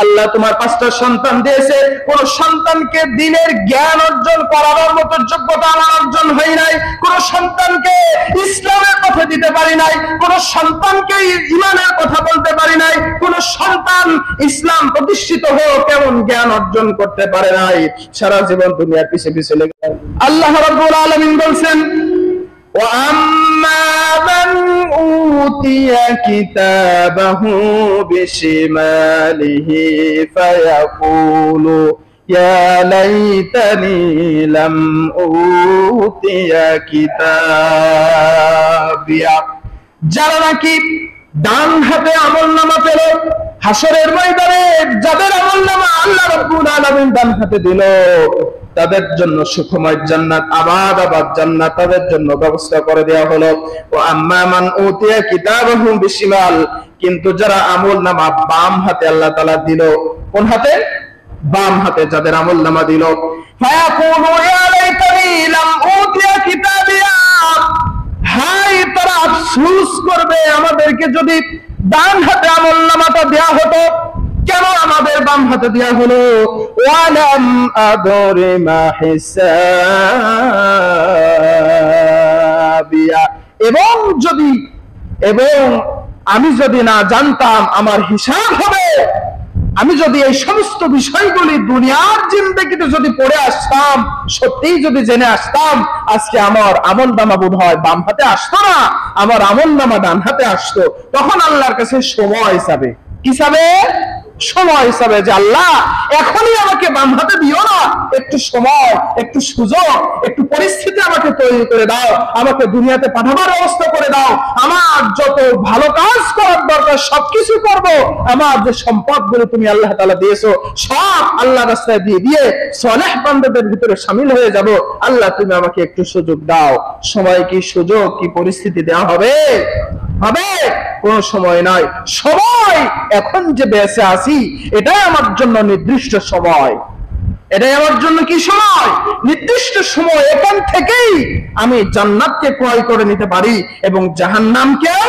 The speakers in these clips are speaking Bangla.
আল্লাহ তোমার 5টা সন্তান দিয়েছে, কোন সন্তানকে দ্বীনের জ্ঞান অর্জন করার মতো যোগ্যতা আমার অর্জন হয় নাই, কোন সন্তানকে ইসলামের কথা দিতে পারি নাই, কোন সন্তানকে ঈমানের কথা বলতে পারি নাই, কোন সন্তান ইসলাম প্রতিষ্ঠিত হোক কেমন জ্ঞান অর্জন করতে পারে নাই, সারা জীবন দুনিয়ার পিছে পিছে লেগে। আল্লাহ রাব্বুল আলামিন বলছেন وَأَمَّا مَنْ أُوتِيَ كِتَابَهُ بِشِمَالِهِ فَيَقُولُ يَا لَيْتَنِي لَمْ أُوتِيَ كِتَابِيَهْ। যারা নাকি ডান হাতে আমলনামা পেল, হাসরের ময়দানে যাদের আমলনামা আল্লাহ রাব্বুল আলামিন ডান হাতে দিল, তাদের জন্য সুখময় জান্নাত, আবাদ আবাদ জান্নাত তাদের জন্য ব্যবস্থা করে দেওয়া হলো। ও আম্মা মান উতিয়া কিতাবাহু বিশিমাল, কিন্তু যারা আমলনামা বাম হাতে আল্লাহ তাআলা দিল, কোন হাতে? বাম হাতে যাদের আমলনামা দিল, ফায়াকুলু ইয়া লাইতানি লাম উতিয়া কিতাবিয়া, হায় তারা আফসোস করবে আমাদেরকে যদি ডান হাতে আমলনামাটা দেয়া হতো, কেন আমাদের বাম হাতে দেয়া হলো? ওয়ালাম আদরি মা হিসাবিয়া, এবং আমি যদি না জানতাম আমার হিসাব হবে, আমি যদি এই সমস্ত বিষয়গুলি দুনিয়ার জিন্দেগিতে যদি পড়ে আসতাম, সত্যিই যদি জেনে আসতাম, আজকে আমার আমলনামা বোধ হয় বাম হাতে আসতো না, আমার আমলনামা ডান হাতে আসতো। তখন আল্লাহর কাছে সময় হিসাবে কি হিসাবে? সময় হিসাবে যে আল্লাহ এখনই আমাকে বাম হাতে দিও না, একটু সময়, একটু সুযোগ, একটু পরিস্থিতি আমাকে তৈরি করে দাও, আমাকে দুনিয়াতে পাঠাবার ব্যবস্থা করে দাও, আমার যত ভালো কাজ করার দরকার সবকিছু করব, আমার যে সম্পদগুলো তুমি আল্লাহ তাআলা দিয়েছো সব আল্লাহ রাস্তায় দিয়ে দিয়ে সালেহ বান্দাদের ভিতরে শামিল হয়ে যাব। আল্লাহ তুমি আমাকে একটু সুযোগ দাও। সময় কি সুযোগ কি পরিস্থিতি দেওয়া হবে? হবে? কোন সময় নাই। সময় এখন যে বেঁচে আছি এটাই আমার জন্য নির্দিষ্ট সময়, এটাই আমার জন্য কি সময়? নির্দিষ্ট সময়। এখান থেকেই আমি জান্নাতকে ক্রয় করে নিতে পারি এবং জাহান্নামকেও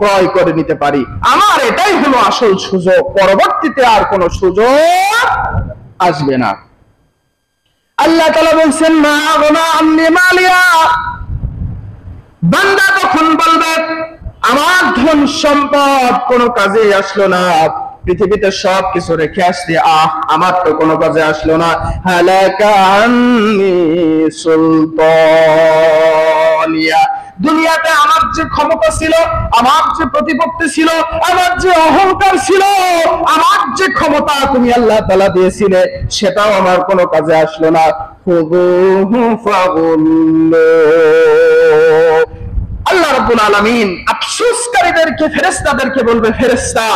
ক্রয় করে নিতে পারি। আমার এটাই হলো আসল সুযোগ, পরবর্তীতে আর কোন সুযোগ আসবে না। আল্লাহ তাআলা বলছেন মা আগনা আন্নি মালিয়া, বান্দা তখন বলবে আমার ধন সম্পদ কোনো কাজে আসলো না, পৃথিবীতে সব কিছু রেখে আসছি, আমার তো কোনো কাজে আসলো না। হালাকা আন্নি সুলতানিয়া, দুনিয়াতে আমার যে ক্ষমতা ছিল, আমার যে প্রতিপত্তি ছিল, আমার যে অহংকার ছিল, আমার যে ক্ষমতা তুমি আল্লাহ তাআলা দিয়েছিলে, সেটাও আমার কোনো কাজে আসলো না। খুযুহু ফাগুল্লু, আল্লাহ রাব্বুল আলামিন আফসোসকারীদেরকে, ফেরেশতাদেরকে বলবে, ফেরেশতা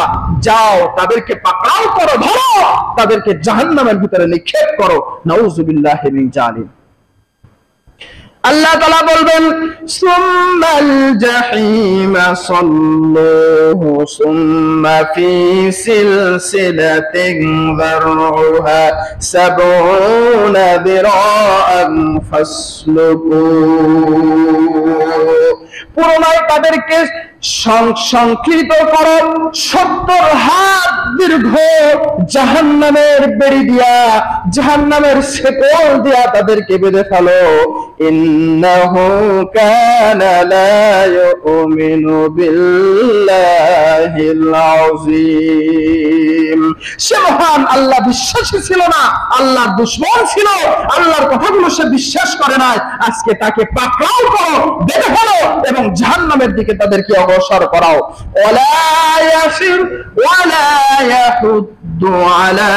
যাও তাদেরকে পাকড়াও করো, ধরো তাদেরকে জাহান্নামের ভিতরে নিক্ষেপ করো। নাউযুবিল্লাহি মিন জালিম। আল্লাহ তাআলা বলবেন সুম্মাল জাহিমা সাল্লুহু সুম্মা ফি সিলসিলাতিন যারউহা সাবউনা দিরাআন ফাসলুকু, পুরোনায় তাদেরকে সংকীর্ণ করো, 70 হাত দীর্ঘ জাহান্নামের বেড়ি দিয়া, জাহান্নামের শেকল দিয়া তাদেরকে বেঁধে ফেলো। ইন্নাহু কানা লা ইউমিনু বিল্লাহিল আযীম, সে মহান আল্লাহ বিশ্বাসী ছিল না, আল্লাহর দুশমন ছিল, আল্লাহর কথাগুলো সে বিশ্বাস করে নাই। আজকে তাকে পাকড়াও করো, বেঁধে ফেলো এবং জাহান্নামের দিকে তাদেরকে অগ্রসর করাও। ওয়ালা ইয়াসির ওয়ালা ইয়াহুদ্দু আলা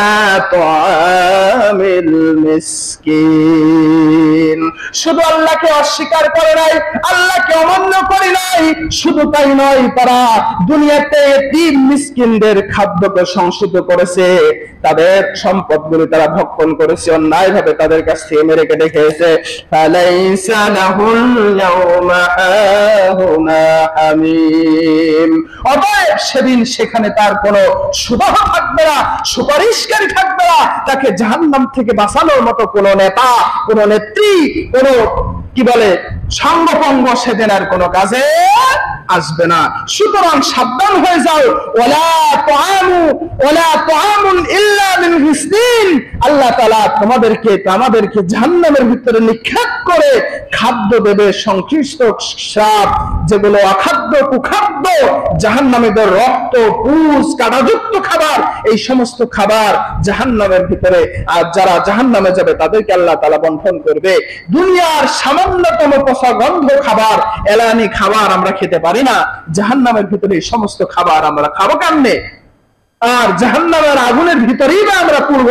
তুআমিল মিসকিন, শুধু আল্লাহকে অস্বীকার করে নাই, আল্লাহকে অমান্য করে নাই, শুধু তাই নয়, তারা দুনিয়াতে এতিম মিসকিনদের খাদ্যকে সংসিত করেছে, তাদের সম্পদগুলো তারা ভক্ষণ করেছে, অন্যায়ভাবে তাদের কাছ থেকে মেরে কেটে খেয়েছে। ফালাইসা লাহুল ইয়াউমা হাহুনা হামিম, অতএব সেদিন সেখানে তার কোনো সুবাহ থাকবে না, সুপারিশকারী থাকবে না, তাকে জাহান্নাম থেকে বাঁচানোর মতো কোনো নেতা, কোনো নেত্রী, কোনো কি বলে সঙ্গপঙ্গ সেদিন আর কোনো কাজে আসবে না। সুতরাং সাবধান হয়ে যাও। ওয়ালা তুআমুন ইল্লা মিন হিসনিন। আল্লাহ তাআলা আমাদেরকে জাহান্নামের ভিতরে নিক্ষেপ করে খাদ্য দেবে সংশ্লিষ্ট শ্রাপ, যেগুলো অখাদ্য কুখাদ্য, জাহান্নামীদের রক্ত পুষ কাঁটাযুক্ত খাবার, এই সমস্ত খাবার জাহান্নামের ভিতরে, আর যারা জাহান্নামে যাবে তাদেরকে আল্লাহ তাআলা বন্টন করবে। দুনিয়ার সামান্যতম পচা গন্ধ খাবার, এলানি খাবার আমরা খেতে পারি না, জাহান্নামের ভিতরে এই সমস্ত খাবার আমরা খাবো কেমনে? আর জাহান্নামের আগুনের ভিতরেই বা আমরা পূর্ব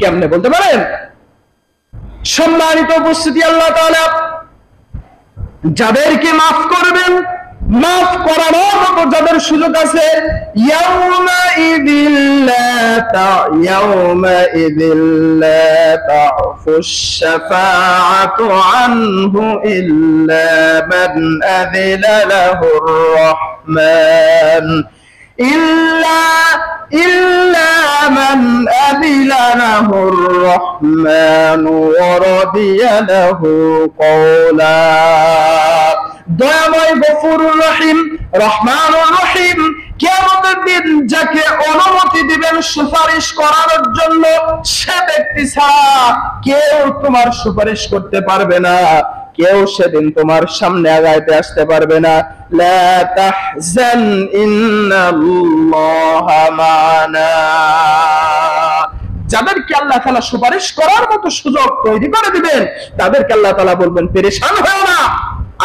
কেমনে, বলতে পারেন? সম্মানিত উপস্থিতি, আল্লাহ তাআলা যাদেরকে মাফ করবেন, মাফ করানোর মতো যাদের সুযোগ আছে, ইয়াউমাইযিল লা তা'ফুশ শাফাআতু আনহু ইল্লা মান আযিনা লাহুর রাহমান إلا من أذن له الرحمن ورضي له قولا। দয়াময় গফুরুর রহিম, রহমানুর রহিম কিয়ামতের দিন যাকে অনুমতি দিবেন সুপারিশ করার জন্য, সে ব্যক্তি ছাড়া কেউ তোমার সুপারিশ করতে পারবে না, কেউ সেদিন তোমার সামনে আগাইতে আসতে পারবে না। লা তাহজান ইন্নাল্লাহা মা'না। যাদেরকে আল্লাহ তাআলা সুপারিশ করার মতো সুযোগ তৈরি করে দিবেন, তাদেরকে আল্লাহ তাআলা বলবেন পেরেশান হও না।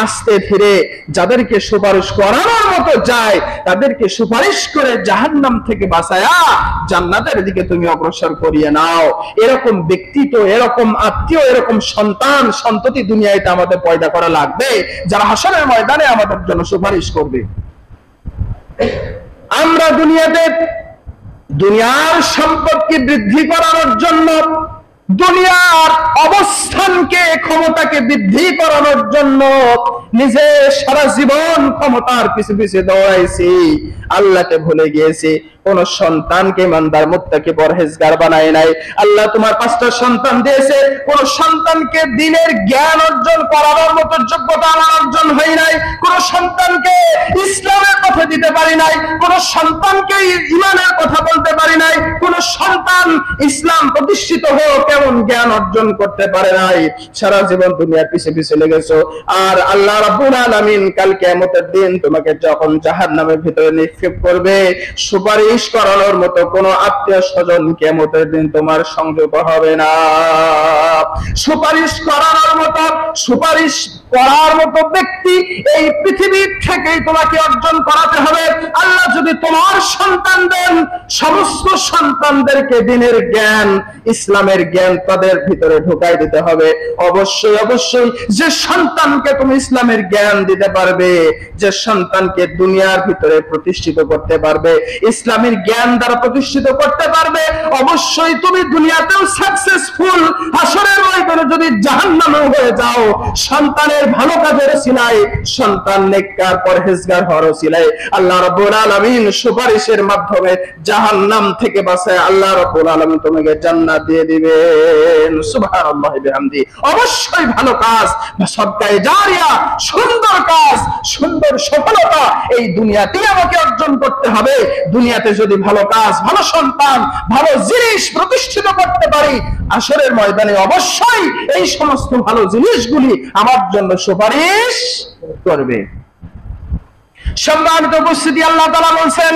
আস্তে ধীরে যাদেরকে সুপারিশ করানোর মতো যায়, তাদেরকে সুপারিশ করে জাহান্নাম থেকে বাঁচায়া জান্নাতের দিকে তুমি অগ্রসর করিয়ে নাও। এরকম ব্যক্তিত্ব, এরকম আত্মীয়, এরকম সন্তান সন্ততি দুনিয়াতে আমাদের পয়দা করা লাগবে, যারা হাসরের ময়দানে আমাদের জন্য সুপারিশ করবে। আমরা দুনিয়ার সম্পদকে বৃদ্ধি করানোর জন্য, দুনিয়ার অবস্থানকে, ক্ষমতাকে বৃদ্ধি করানোর জন্য নিজে সারা জীবন ক্ষমতার পিছে পিছে দৌড়াইছি, আল্লাহকে ভুলে গিয়েছি। কোন সন্তানকে ইমানদার মুত্তাকি পরহেজগার বানায় নাই। আল্লাহ তোমার 5টা সন্তান দিয়েছে, কোন সন্তানকে দ্বীনের জ্ঞান অর্জন করার মতো যোগ্যতা আমার অর্জন হয় নাই, কোন সন্তানকে ইসলামের কথা দিতে পারি নাই, কোন সন্তানকে ঈমানের কথা বলতে পারি নাই, কোন সন্তান ইসলাম প্রতিষ্ঠিত হোক কেমন জ্ঞান অর্জন করতে পারে নাই। সারা জীবন দুনিয়ার পিছে পিছে লেগেছো। আর আল্লাহ রাব্বুল আলামিন কাল কিয়ামতের দিন তোমাকে যখন জাহান্নামের ভিতরে নিক্ষেপ করবে, সুপারিশ করানোর মতো কোন আত্মীয় স্বজন কিয়ামতের দিন তোমার সংযোগ হবে না। সুপারিশ করানোর মতো ব্যক্তি এই পৃথিবীর থেকেই তোমাকে অর্জন করাতে হবে। আল্লাহ যদি তোমার সন্তান দেন, সমস্ত সন্তানদেরকে দ্বীনের জ্ঞান, ইসলামের জ্ঞান তাদের ভিতরে ঢুকাই দিতে হবে। অবশ্যই অবশ্যই যে সন্তানকে তুমি ইসলামের জ্ঞান দিতে পারবে, যে সন্তানকে দুনিয়ার ভিতরে প্রতিষ্ঠিত করতে পারবে, ইসলামের জ্ঞান দ্বারা প্রতিষ্ঠিত করতে পারবে, অবশ্যই তুমি দুনিয়াতেও সাকসেসফুল। হাসরের ময়দানে যদি জাহান্নামে হয়ে যাও, সন্তানের ভালো কাজের ওসিলায়, সন্তান নেককার পরহেজগার হওয়ার ওসিলায় আল্লাহ রাব্বুল আলামিন সুপারিশের মাধ্যমে জাহান্নাম থেকে বাঁচায় আল্লাহ রাব্বুল আলামিন তোমাকে জান্নাত দিয়ে দিবেন। সুবহানাল্লাহি বিহামদি। অবশ্যই ভালো কাজ, সদকায়ে জারিয়া, সুন্দর কাজ, সুন্দর সফলতা এই দুনিয়াতেই আমাকে অর্জন করতে হবে। দুনিয়াতে যদি ভালো কাজ, ভালো সন্তান, ভালো জিনিস প্রতিষ্ঠিত করতে পারি, হাসরের ময়দানে অবশ্যই এই সমস্ত ভালো জিনিসগুলি আমার জন্য সুপারিশ করবে। সম্মানিত উপস্থিতি, আল্লাহ তাআলা বলেন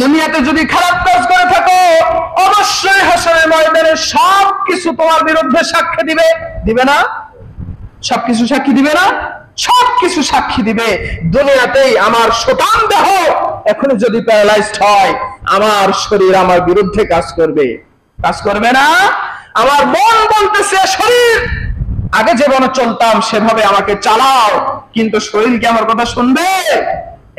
দুনিয়াতে যদি খারাপ কাজ করে থাকো, অবশ্যই হাসরের ময়দানে সবকিছু তোমার বিরুদ্ধে সাক্ষী দিবে। দিবে না? সবকিছু সাক্ষী দিবে না? সবকিছু সাক্ষী দিবে। দুনিয়াতেই আমার শতান দেহ এখনো যদি প্যারালাইজড হয়, আমার শরীর আমার বিরুদ্ধে কাজ করবে না? আমার মন বলতেছে শরীর আগে যেভাবে চলতাম সেভাবে আমাকে চালাও, কিন্তু শরীর কি আমার কথা শুনবে?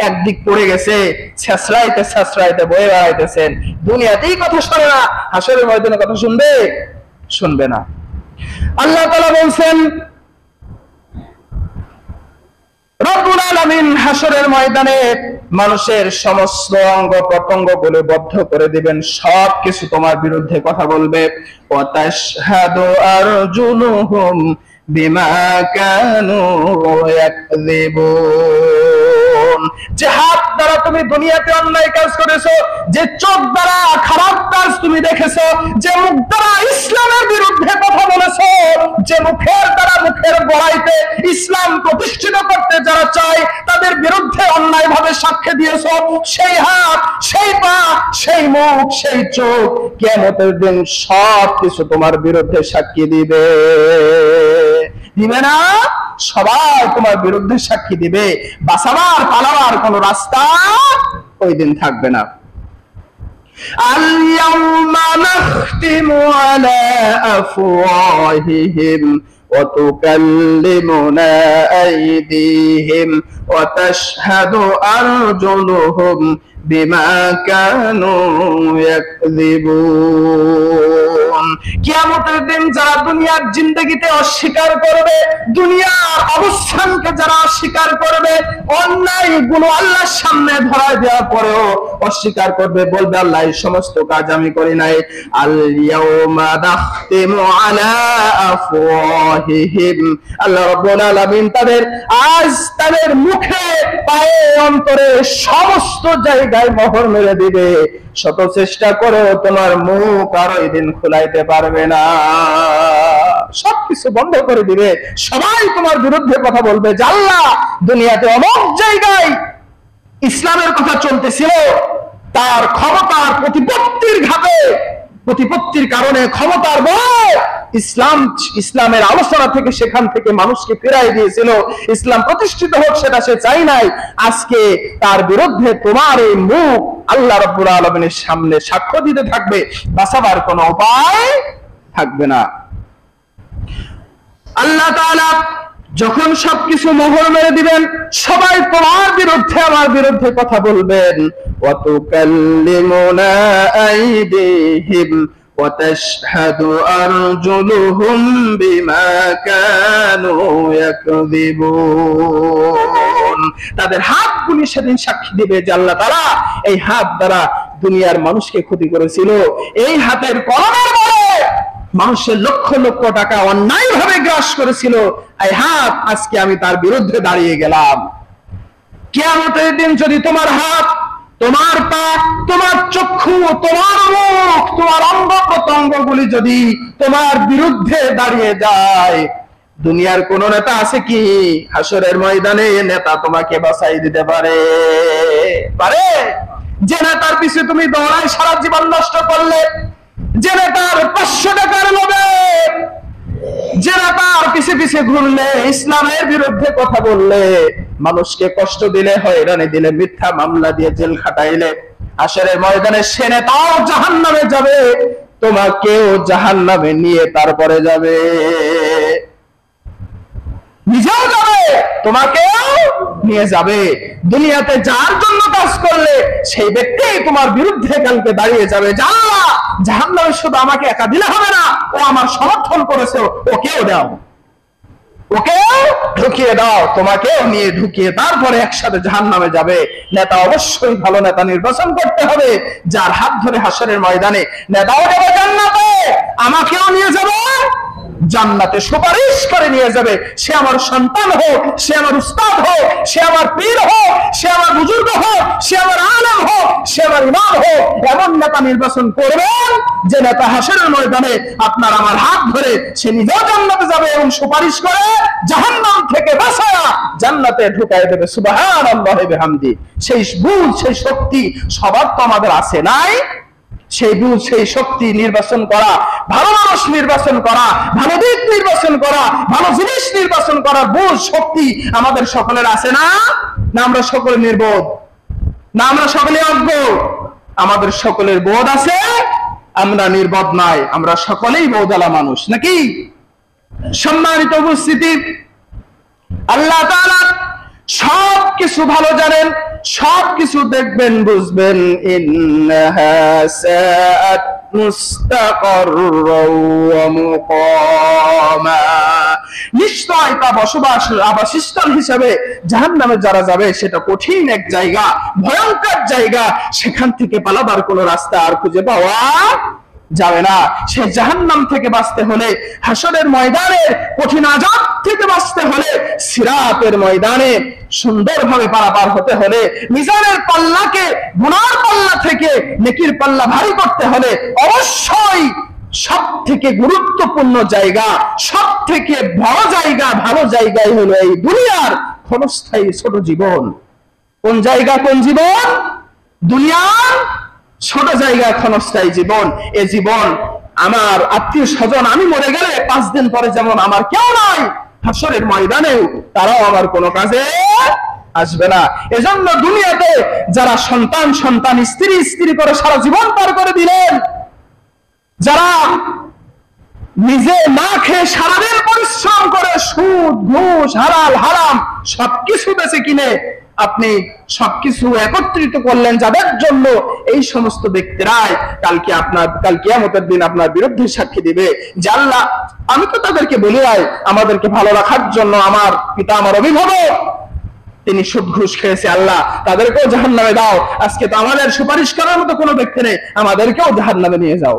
একদিক পড়ে গেছে, ছেঁচড়াইতে বয়ে বেড়াইতেছেন, দুনিয়াতেই কথা শোনে না, হাসরের ময়দানে কথা শুনবে না। আল্লাহ তাআলা বলছেন রব্বুল আলামিন হাসরের ময়দানে মানুষের সমস্ত অঙ্গ প্রত্যঙ্গ গুলো বদ্ধ করে দিবেন, সবকিছু তোমার বিরুদ্ধে কথা বলবে। ওয়া তাশহাদু আরজুলুহুম বিমা কানু ইয়াকযিবুন। যে হাত দ্বারা তুমি দুনিয়াতে অন্যায় কাজ করেছো, যে চোখ দ্বারা খারাপ কাজ তুমি দেখেছো, যে মুখ দ্বারা ইসলামের বিরুদ্ধে কথা বলেছো, যে মুখের দ্বারা মুখের গোড়াইতে ইসলাম প্রতিষ্ঠিত করতে যারা চায় তাদের বিরুদ্ধে অন্যায় ভাবে সাক্ষ্য দিয়েছো, সেই হাত, সেই পা, সেই মুখ, সেই চোখ কিয়ামতের দিন সব কিছু তোমার বিরুদ্ধে সাক্ষী দিবে। দিবে না? সবাই তোমার বিরুদ্ধে সাক্ষী দিবে। বাঁচাবার পালাবার কোন রাস্তা ওই দিন থাকবে না। আল-ইয়াউমা নাখতিমু আলা আফওয়াহিহিম ওয়া তুকাল্লিমুনা আইদিহিম ওয়া তাশহাদু আরজুলুহুম বিমা কানু ইয়াকযিবুন। কিয়ামতের দিন যারা দুনিয়ার জিন্দেগিতে অস্বীকার করবে, দুনিয়ার অবস্থানকে যারা অস্বীকার করবে, অন্যায় গুলো আল্লাহর সামনে ধরায় দেওয়ার পরেও অস্বীকার করবে, বলবে আল্লাহ এই সমস্ত কাজ আমি করি নাই। আল ইয়াউমা নাখতিমু আলা আফওয়াহিহিম, আল্লাহ রাব্বুল আলামিন তাদের মুখে, পায়ে, অন্তরে সমস্ত জায়গায় মোহর মেরে দিবে। শত চেষ্টা করেও তোমার মুখ আর ওই দিন খুলাইতে পারবে না, সবকিছু বন্ধ করে দিবে। সবাই তোমার বিরুদ্ধে কথা বলবে যে আল্লাহ দুনিয়াতে অনেক জায়গায় ইসলামের কথা চলতেছিল, তার ক্ষমতার প্রতিপত্তির ঘাতে, প্রতিপত্তির কারণে, ক্ষমতার বলে ইসলামের আলোচনা থেকে সেখান থেকে মানুষকে ফিরাই দিয়েছিল। ইসলাম প্রতিষ্ঠিত হোক সেটা সে চাই নাই। আজকে তার বিরুদ্ধে তোমার এই মুখ আল্লাহ রাব্বুল আলামিনের সামনে সাক্ষ্য দিতে থাকবে, বাঁচাবার কোনো উপায় থাকবে না। আল্লাহ তাআলা যখন সবকিছু মোহর মেরে দিবেন, সবাই তোমার বিরুদ্ধে, আমার বিরুদ্ধে কথা বলবেন। ওয়া তুকাল্লিমুনা আইদিহিম ওয়া তাশহাদু আরজুলুহুম বিমা কানু ইয়াকযিবুন। তাদের হাতগুলি সেদিন সাক্ষী দিবে যে আল্লাহ তাআলা এই হাত দ্বারা দুনিয়ার মানুষকে ক্ষতি করেছিল, এই হাতের কলমের বলে মানুষের লক্ষ লক্ষ টাকা অন্যায় ভাবে গ্রাস করেছিল, এই হাত আজকে আমি তার বিরুদ্ধে দাঁড়িয়ে গেলাম। কিয়ামতের দিন যদি তোমার হাত, তোমার পা, তোমার চক্ষু, তোমার মুখ, তোমার অঙ্গ প্রত্যঙ্গ গুলি যদি তোমার বিরুদ্ধে দাঁড়িয়ে যায়, দুনিয়ার কোন নেতা আছে কি হাসরের ময়দানে নেতা তোমাকে বাঁচাই দিতে পারে? যে নেতার পিছে তুমি দৌড়ায় সারা জীবন নষ্ট করলে, যে নেতার 500 টাকার লোভে, যে নেতার পিছে পিছে ঘুরলে, ইসলামের বিরুদ্ধে কথা বললে, মানুষকে কষ্ট দিলে, হয়রানি দিলে, মিথ্যা মামলা দিয়ে জেল খাটাইলে, হাসরের ময়দানে সে নেতাও জাহান্নামে যাবে, তোমাকেও জাহান্নামে নিয়ে তারপরে যাবে, নিজেও যাবে, তোমাকেও নিয়ে যাবে। দুনিয়াতে যার জন্য কাজ করলে সেই ব্যক্তি তোমার বিরুদ্ধে কালকে দাঁড়িয়ে যাবে, আল্লাহ জাহান্নামে শুধু আমাকে একা দিলে হবে না, ও আমার সমর্থন করেছে, ওকেও দাও, ওকেও ঢুকিয়ে দাও, তোমাকেও নিয়ে ঢুকিয়ে তারপরে একসাথে জাহান্নামে যাবে। নেতা অবশ্যই ভালো নেতা নির্বাচন করতে হবে, যার হাত ধরে হাসরের ময়দানে নেতাও যাবে জান্নাতে, আমাকেও নিয়ে যাবে জান্নাতে, সুপারিশ করে নিয়ে যাবে। সে আমার সন্তান হোক, সে আমার উস্তাদ হোক, সে আমার পীর হোক, সে আমার বুজুর্গ হোক, সে আমার আলেম হোক, সে আমার ইমাম হোক, এমন নেতা নির্বাচন করবেন যে নেতা হাসরের ময়দানে আপনার আমার হাত ধরে সে নিজেও জান্নাতে যাবে এবং সুপারিশ করে জাহান্নাম থেকে বাঁচায়া জান্নাতে ঢুকাই দেবে। সুবহানাল্লাহি বিহামদি। সেই বুঝ, সেই শক্তি সবার তো আমাদের আছে নাই? সেই বুঝ, সেই শক্তি নির্বাচন করা, ভালো মানুষ নির্বাচন করা, ভালো দিক নির্বাচন করা, ভালো জিনিস নির্বাচন করার বুঝ, শক্তি আমাদের সকলের আছে না? না আমরা সকলে নির্বোধ? না আমরা সকলে অজ্ঞ? আমাদের সকলের বোধ আছে, আমরা নির্বোধ নাই, আমরা সকলেই বোধালা মানুষ, নাকি? সম্মানিত উপস্থিতি, আল্লাহ তাআলা সবকিছু ভালো জানেন, সবকিছু দেখবেন, বুঝবেন। ইন্নাহা সাআত মুস্তাকাররাও ওয়া মুকামা, নিশ্চয় তা বসবাস আবাসস্থল হিসেবে জাহান্নামে যারা যাবে সেটা কঠিন এক জায়গা, ভয়ঙ্কর জায়গা, সেখান থেকে পালাবার কোন রাস্তা আর খুঁজে পাওয়া যাবে না। সে জাহান্নাম থেকে বাঁচতে হলে, হাসরের ময়দানে কঠিন আযাব থেকে বাঁচতে হলে, সিরাতের ময়দানে সুন্দরভাবে পারাপার হতে হলে, মিজানের পাল্লাকে গুনার পাল্লা থেকে নেকির পাল্লা ভারী করতে হলে অবশ্যই সব থেকে গুরুত্বপূর্ণ জায়গা, সব থেকে বড় জায়গা, ভালো জায়গায় হলো এই দুনিয়ার ক্ষণস্থায়ী ছোট জীবন। কোন জায়গা, কোন জীবন? দুনিয়ার ছোট জায়গা, ক্ষণস্থায়ী জীবন। এই জীবন আমার আত্মীয় স্বজন, আমি মরে গেলে 5 দিন পরে যেমন আমার কেউ নাই, হাসরের ময়দানেও তারাও আমার কোনো কাজে আসবে না। এজন্য দুনিয়াতে যারা সন্তান সন্তান, স্ত্রী স্ত্রী করে সারা জীবন পার করে দিলেন, যারা নিজে না খেয়ে সারাদিন পরিশ্রম করে সুদ ঘুষ হালাল হারাম সবকিছু বেঁচে কিনে আপনি সবকিছু একত্রিত করলেন, যাদের জন্য এই সমস্ত ব্যক্তিরাই কাল কিয়ামতের দিন আপনার বিরুদ্ধে সাক্ষী দিবে যে আল্লাহ, আমি তো তাদেরকে বলি আমাদেরকে ভালো রাখার জন্য আমার পিতা, আমার অভিভাবক, তিনি সুদ ঘুষ খেয়েছে, আল্লাহ তাদেরকেও জাহান্নামে দাও। আজকে তো আমাদের সুপারিশ করার মতো কোনো ব্যক্তি নেই, আমাদেরকেও জাহান্নামে নিয়ে যাও।